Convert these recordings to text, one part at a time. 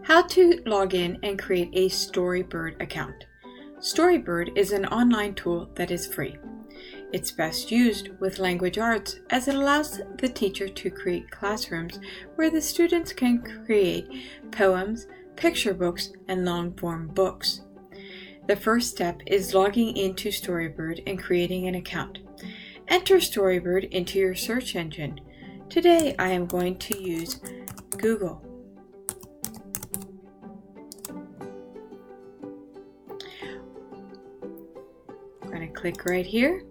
How to log in and create a Storybird account. Storybird is an online tool that is free. It's best used with language arts as it allows the teacher to create classrooms where the students can create poems, picture books, and long-form books. The first step is logging into Storybird and creating an account. Enter Storybird into your search engine. Today I am going to use Google. I'm going to click right here.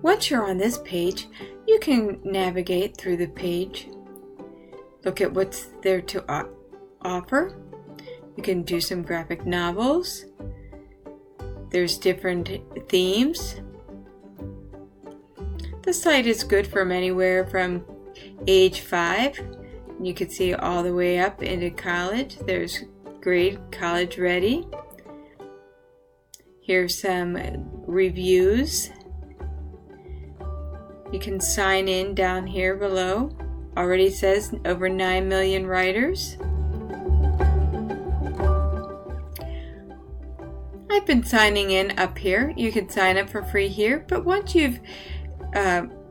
Once you're on this page, you can navigate through the page. Look at what's there to offer. You can do some graphic novels. There's different themes. The site is good from anywhere from age 5. You can see all the way up into college. There's grade college ready. Here's some reviews. You can sign in down here below. Already says over 9 million writers. I've been signing in up here. You can sign up for free here, but once you've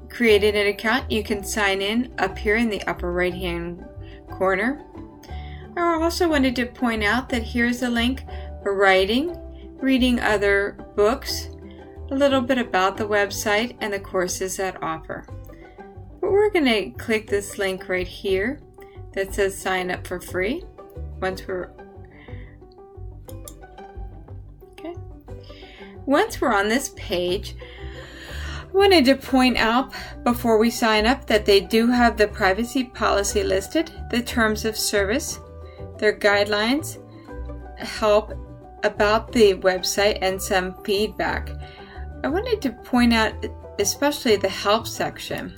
created an account, you can sign in up here in the upper right hand corner. I also wanted to point out that here's a link for writing, reading other books, a little bit about the website and the courses that offer. But we're going to click this link right here that says sign up for free. Once we're on this page, I wanted to point out before we sign up that they do have the privacy policy listed, the terms of service, their guidelines, help about the website, and some feedback. I wanted to point out especially the help section.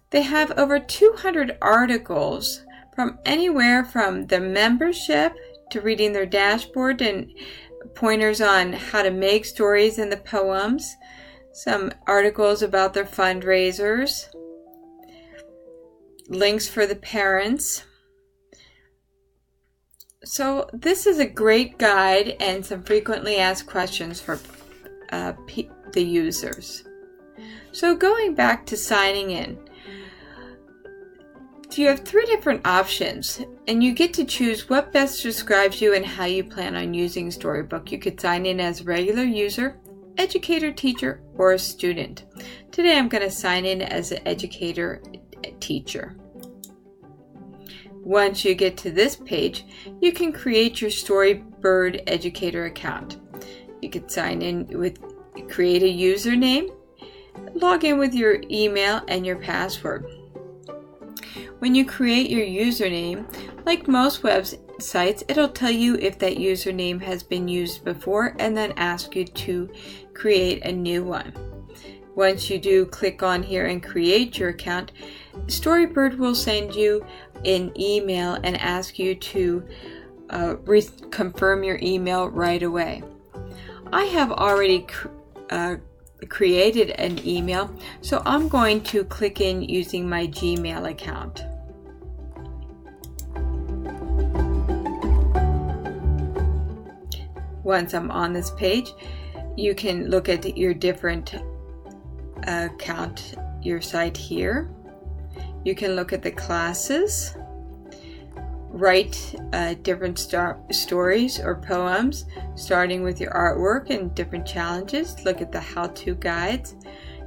They have over 200 articles from anywhere from the membership to reading their dashboard and pointers on how to make stories in the poems, some articles about their fundraisers, links for the parents. So this is a great guide and some frequently asked questions for the users. So going back to signing in, you have 3 different options and you get to choose what best describes you and how you plan on using Storybook. You could sign in as a regular user, educator, teacher, or a student. Today I'm going to sign in as an educator teacher. Once you get to this page, you can create your Storybird educator account. You could sign in with, create a username, log in with your email and your password. When you create your username, like most websites, it'll tell you if that username has been used before and then ask you to create a new one. Once you do click on here and create your account, Storybird will send you an email and ask you to confirm your email right away. I have already created an email, so I'm going to click in using my Gmail account. Once I'm on this page, you can look at your different account, your site here. You can look at the classes, write different stories or poems, starting with your artwork and different challenges. Look at the how-to guides.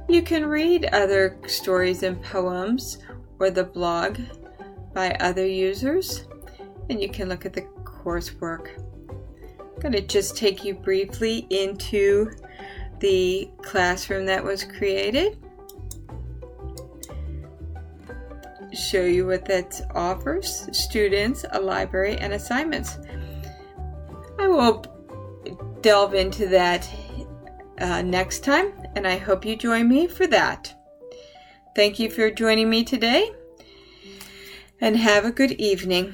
You can read other stories and poems or the blog by other users, and you can look at the coursework. I'm going to just take you briefly into the classroom that was created. Show you what that offers, students, a library, and assignments. I will delve into that next time, and I hope you join me for that. Thank you for joining me today, and have a good evening.